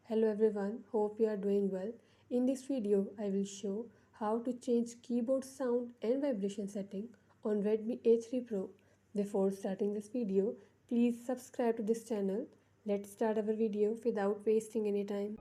Hello everyone, hope you are doing well. In this video, I will show how to change keyboard sound and vibration setting on Redmi A3 Pro. Before starting this video, please subscribe to this channel. Let's start our video without wasting any time.